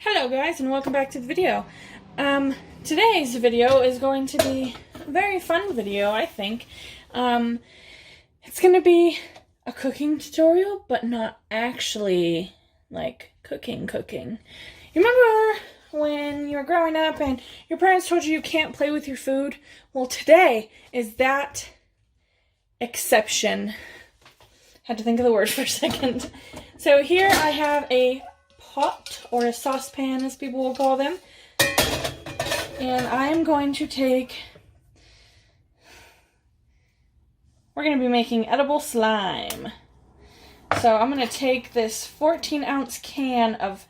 Hello guys, and welcome back to the video. Today's video is going to be a very fun video, I think. It's going to be a cooking tutorial, but not actually, like, cooking. You remember when you were growing up and your parents told you can't play with your food? Well, today is that exception. Had to think of the word for a second. So here I have a pot, or a saucepan as people will call them, and I'm going to we're going to be making edible slime. So I'm going to take this 14-ounce can of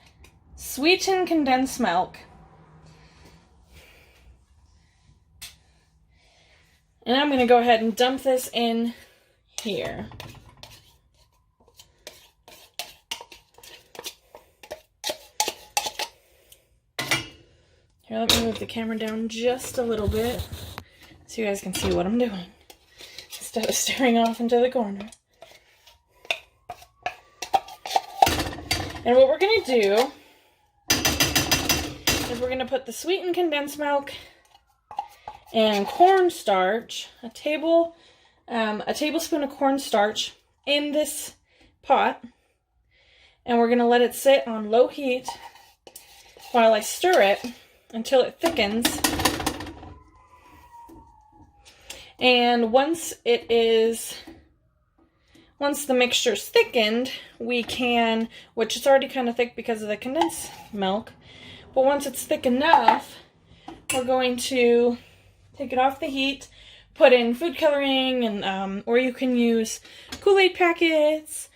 sweetened condensed milk, and I'm going to go ahead and dump this in here. Here, let me move the camera down just a little bit so you guys can see what I'm doing instead of staring off into the corner. And what we're going to do is we're going to put the sweetened condensed milk and cornstarch, a tablespoon of cornstarch in this pot, and we're going to let it sit on low heat while I stir it until it thickens. And once the mixture's thickened, we can, which is already kind of thick because of the condensed milk, but once it's thick enough, we're going to take it off the heat, put in food coloring, and or you can use Kool-Aid packets,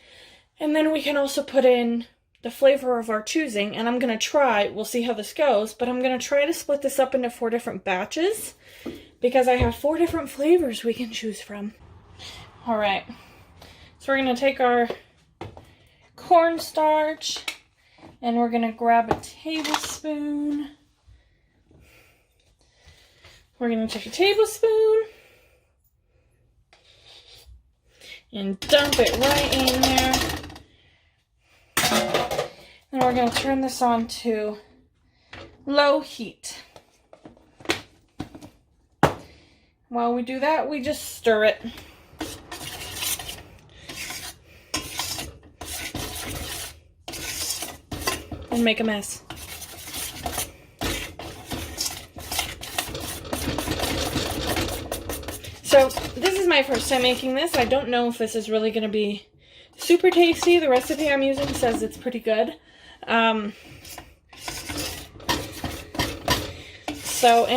and then we can also put in the flavor of our choosing, and I'm going to try, we'll see how this goes, but I'm going to try to split this up into 4 different batches because I have 4 different flavors we can choose from. Alright, so we're going to take our cornstarch and we're going to grab a tablespoon. We're going to take a tablespoon and dump it right in there. And we're going to turn this on to low heat. While we do that, we just stir it. And make a mess. So, this is my first time making this. I don't know if this is really going to be super tasty. The recipe I'm using says it's pretty good. And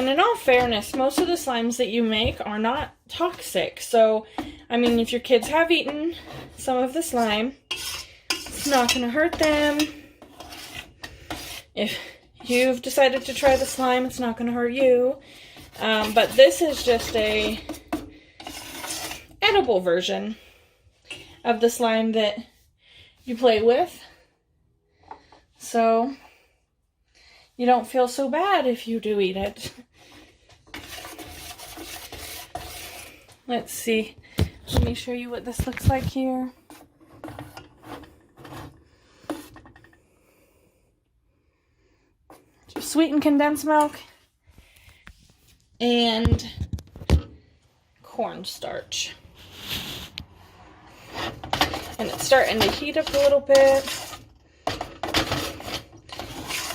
in all fairness, most of the slimes that you make are not toxic. So, I mean, if your kids have eaten some of the slime, it's not going to hurt them. If you've decided to try the slime, it's not going to hurt you. But this is just a edible version of the slime that you play with. So you don't feel so bad if you do eat it. Let's see. Let me show you what this looks like here. Just sweetened condensed milk and cornstarch. And it's starting to heat up a little bit.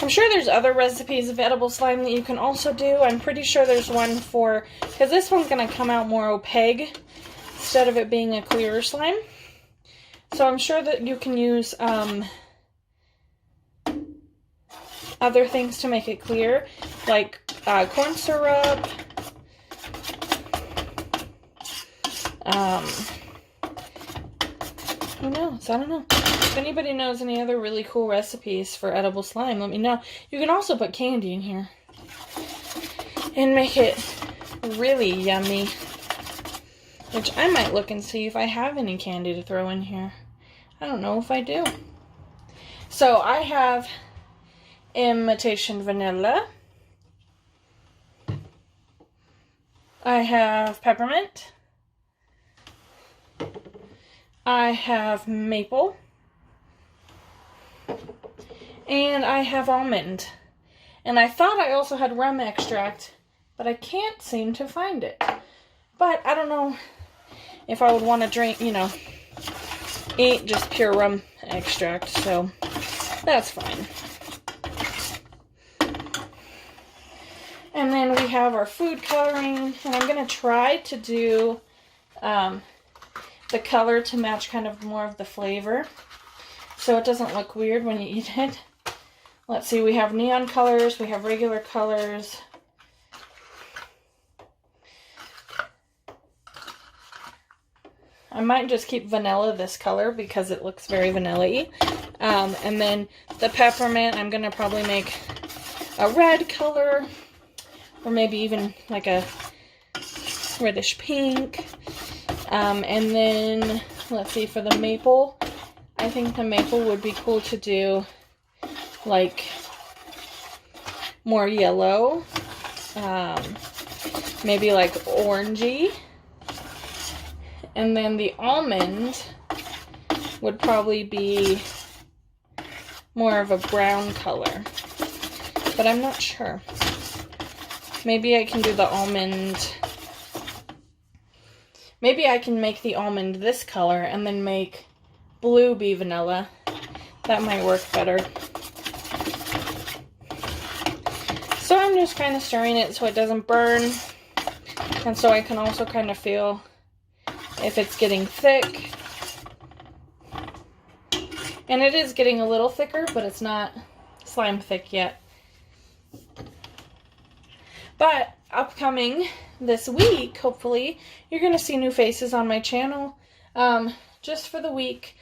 I'm sure there's other recipes of edible slime that you can also do. I'm pretty sure there's one for, because this one's going to come out more opaque instead of it being a clearer slime. So I'm sure that you can use other things to make it clear, like corn syrup, who knows? I don't know. If anybody knows any other really cool recipes for edible slime, let me know. You can also put candy in here and make it really yummy, which I might look and see if I have any candy to throw in here. I don't know if I do. So I have imitation vanilla. I have peppermint. I have maple. and I have almond. And I thought I also had rum extract, but I can't seem to find it. But I don't know if I would want to drink, eat just pure rum extract, so that's fine. And then we have our food coloring, and I'm going to try to do the color to match kind of more of the flavor, so it doesn't look weird when you eat it. Let's see, we have neon colors, we have regular colors. I might just keep vanilla this color because it looks very vanilla-y. And then the peppermint, I'm going to probably make a red color, or maybe even like a reddish pink. And then, let's see, for the maple, I think the maple would be cool to do like more yellow, maybe like orangey. And then the almond would probably be more of a brown color, but I'm not sure. Maybe I can do the almond, maybe I can make the almond this color and then make blue be vanilla. That might work better. So I'm just kind of stirring it so it doesn't burn, and so I can also kind of feel if it's getting thick. And it is getting a little thicker, but it's not slime thick yet. But upcoming this week, hopefully, you're going to see new faces on my channel. Just for the week.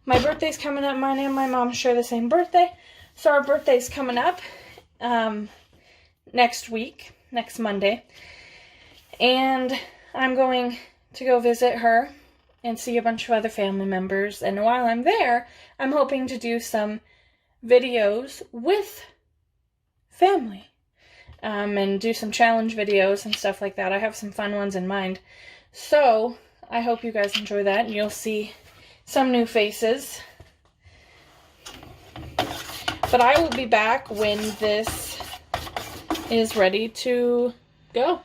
My birthday's coming up. Mine and my mom share the same birthday. So our birthday's coming up next week, next Monday. And I'm going to go visit her and see a bunch of other family members. And while I'm there, I'm hoping to do some videos with family. And do some challenge videos and stuff like that. I have some fun ones in mind. So, I hope you guys enjoy that, and you'll see some new faces. But I will be back when this is ready to go.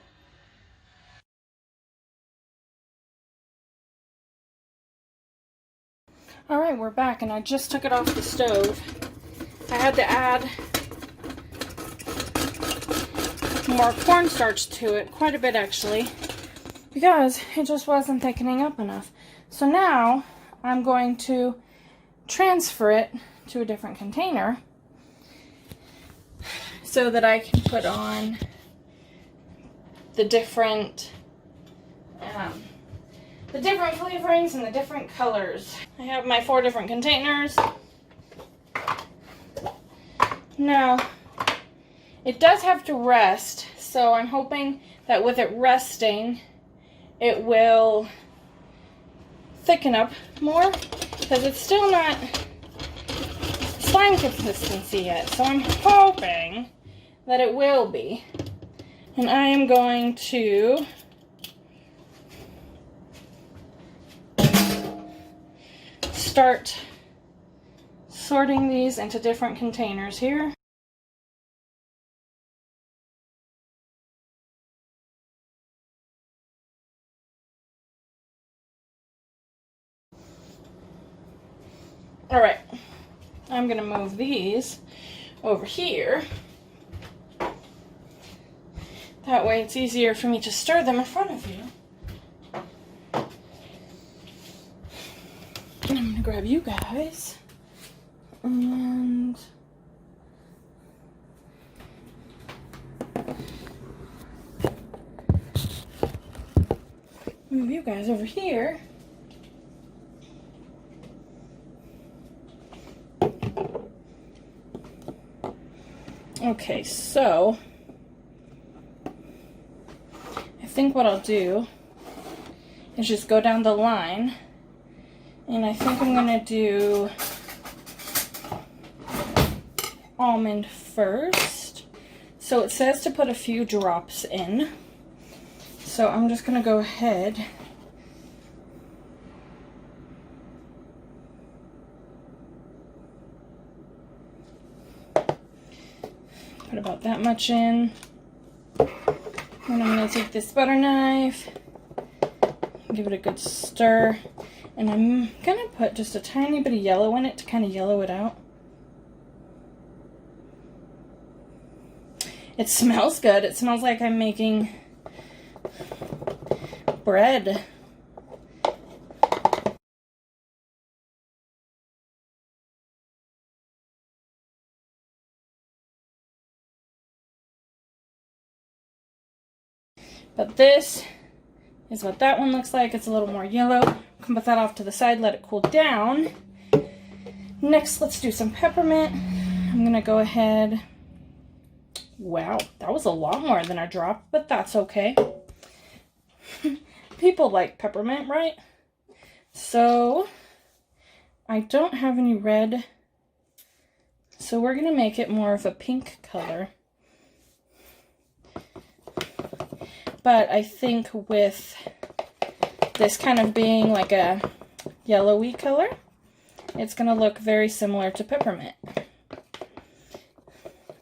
Alright, we're back, and I just took it off the stove. I had to add more cornstarch to it, quite a bit actually, because it just wasn't thickening up enough. So now I'm going to transfer it to a different container so that I can put on the different flavorings and the different colors. I have my 4 different containers. Now, it does have to rest, so I'm hoping that with it resting, it will thicken up more, because it's still not slime consistency yet, so I'm hoping that it will be. And I am going to start sorting these into different containers here. Alright, I'm going to move these over here. That way it's easier for me to stir them in front of you. And I'm going to grab you guys. And move you guys over here. Okay, so I think what I'll do is just go down the line, and I think I'm going to do almond first. So it says to put a few drops in, so I'm just going to go ahead Put about that much in. Then I'm going to take this butter knife, give it a good stir, and I'm going to put just a tiny bit of yellow in it to kind of yellow it out. It smells good. It smells like I'm making bread. But this is what that one looks like. It's a little more yellow. Can put that off to the side, let it cool down. Next, let's do some peppermint. I'm gonna go ahead. Wow, that was a lot more than a drop, but that's okay. People like peppermint, right? So, I don't have any red, so we're gonna make it more of a pink color. But I think with this kind of being like a yellowy color, it's going to look very similar to peppermint.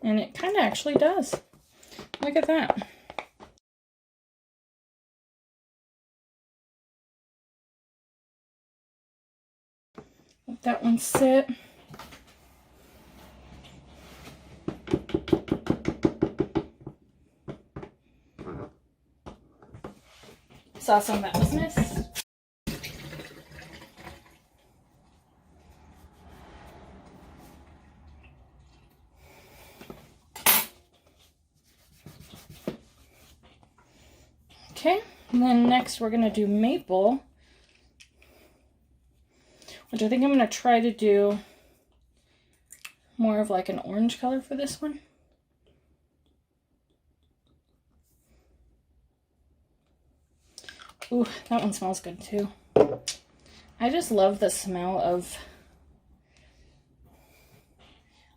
And it kind of actually does. Look at that. Let that one sit. Saw some that was missed. Okay, and then next we're going to do maple, which I think I'm going to try to do more of like an orange color for this one. Ooh, that one smells good too. I just love the smell of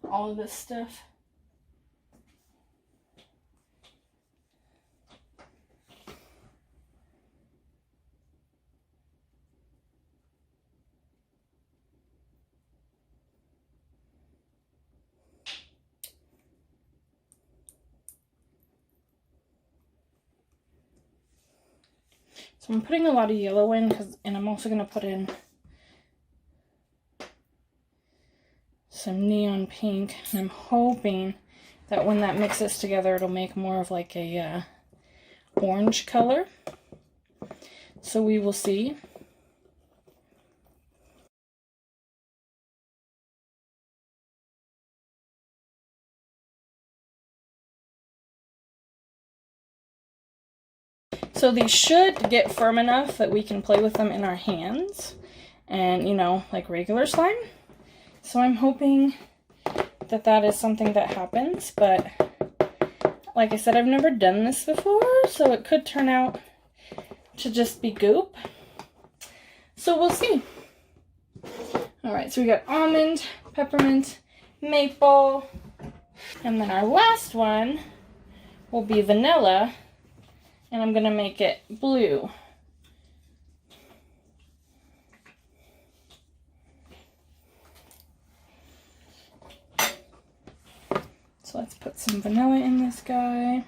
all of this stuff. So I'm putting a lot of yellow in, and I'm also going to put in some neon pink. And I'm hoping that when that mixes together, it'll make more of like a orange color. So we will see. So these should get firm enough that we can play with them in our hands and, you know, like regular slime. So I'm hoping that that is something that happens, but like I said, I've never done this before, so it could turn out to just be goop. So we'll see. All right, so we got almond, peppermint, maple, and then our last one will be vanilla. And I'm going to make it blue. So let's put some vanilla in this guy.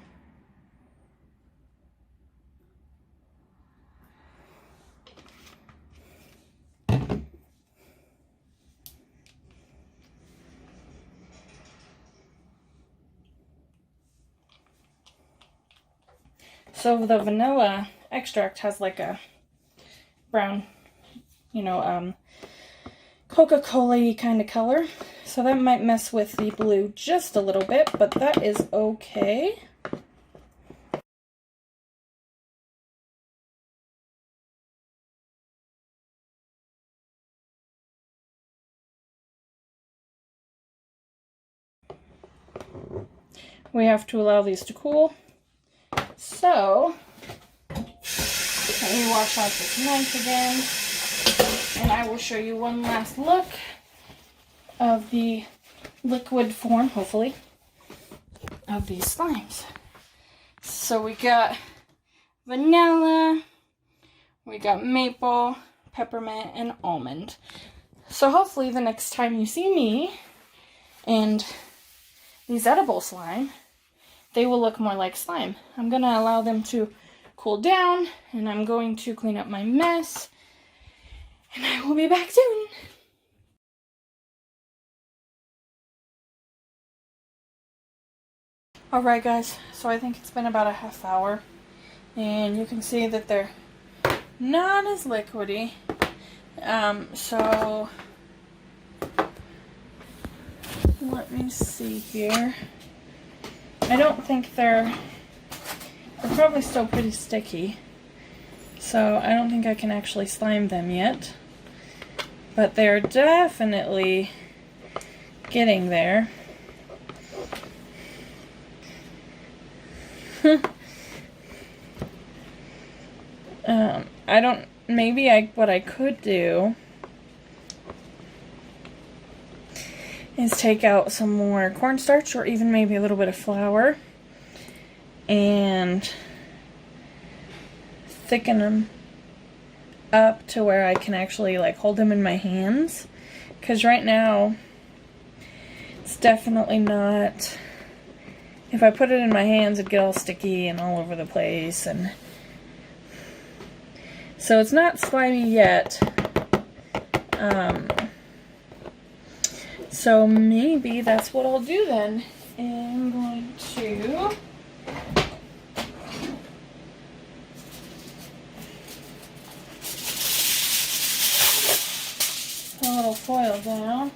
So the vanilla extract has like a brown, you know, Coca-Cola kind of color. So that might mess with the blue just a little bit, but that is okay. We have to allow these to cool. So, let me wash out this knife again, and I will show you one last look of the liquid form, hopefully, of these slimes. So we got vanilla, we got maple, peppermint, and almond. So hopefully the next time you see me and these edible slime, they will look more like slime. I'm going to allow them to cool down, and I'm going to clean up my mess, and I will be back soon. Alright guys, so I think it's been about a half hour, and you can see that they're not as liquidy. So let me see here. I don't think they're probably still pretty sticky, so I don't think I can actually slime them yet, but they're definitely getting there. What I could do is take out some more cornstarch, or even maybe a little bit of flour, and thicken them up to where I can actually like hold them in my hands, because right now it's definitely not. If I put it in my hands, it'd get all sticky and all over the place, and so it's not slimy yet. So maybe that's what I'll do then. I'm going to put a little foil down.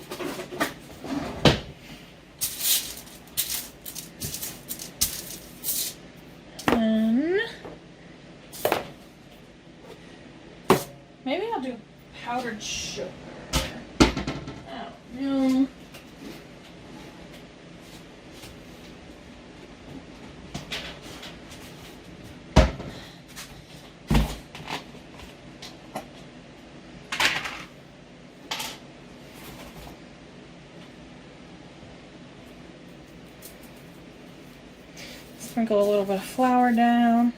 And maybe I'll do powdered sugar. I don't know. Sprinkle a little bit of flour down.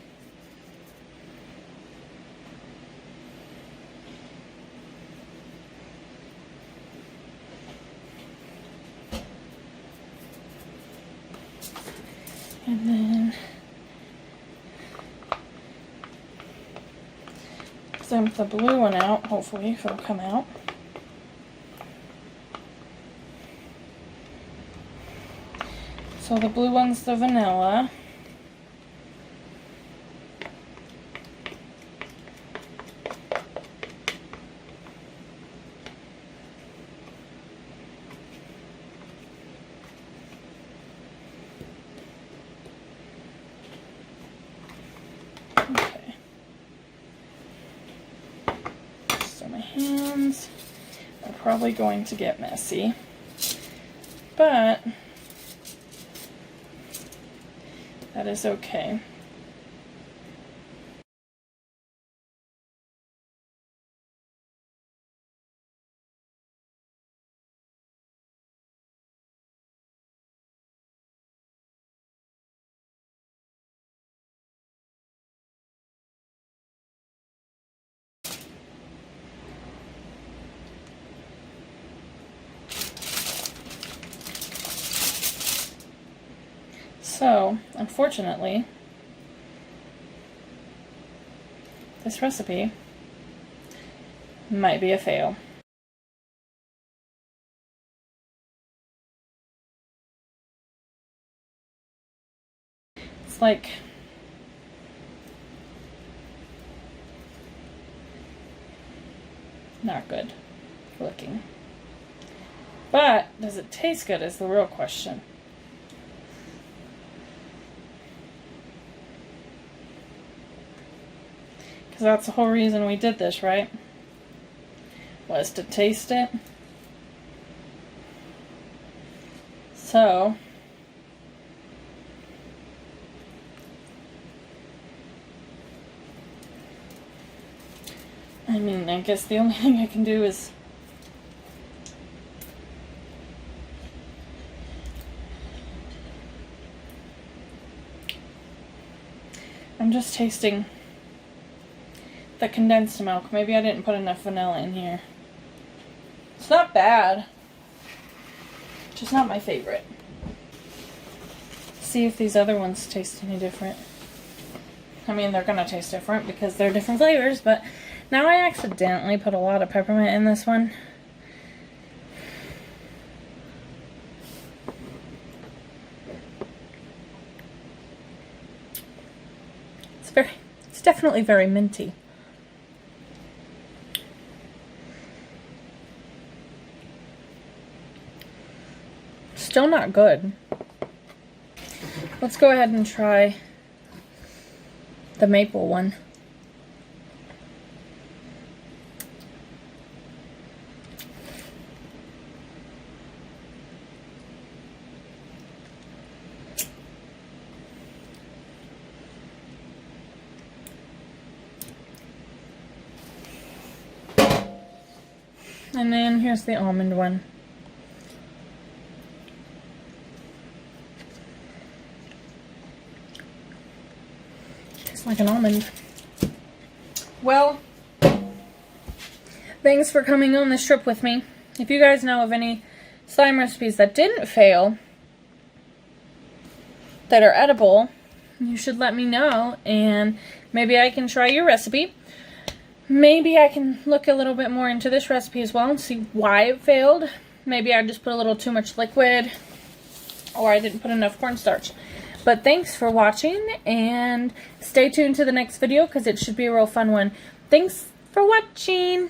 And then dump the blue one out, hopefully, if it'll come out. So the blue one's the vanilla. Okay. So my hands are probably going to get messy, but that is okay. So, unfortunately, this recipe might be a fail. It's like not good looking. But does it taste good is the real question. Because that's the whole reason we did this, right? Was to taste it. So, I mean, I guess the only thing I can do is I'm just tasting the condensed milk. Maybe I didn't put enough vanilla in here. It's not bad, just not my favorite. see if these other ones taste any different. I mean, they're gonna taste different because they're different flavors, but now I accidentally put a lot of peppermint in this one. It's definitely very minty. Still not good. Let's go ahead and try the maple one. And then here's the almond one. Tastes like an almond. Well, thanks for coming on this trip with me. If you guys know of any slime recipes that didn't fail, that are edible, you should let me know, and maybe I can try your recipe. Maybe I can look a little bit more into this recipe as well and see why it failed. Maybe I just put a little too much liquid, or I didn't put enough cornstarch. But thanks for watching, and stay tuned to the next video because it should be a real fun one. Thanks for watching.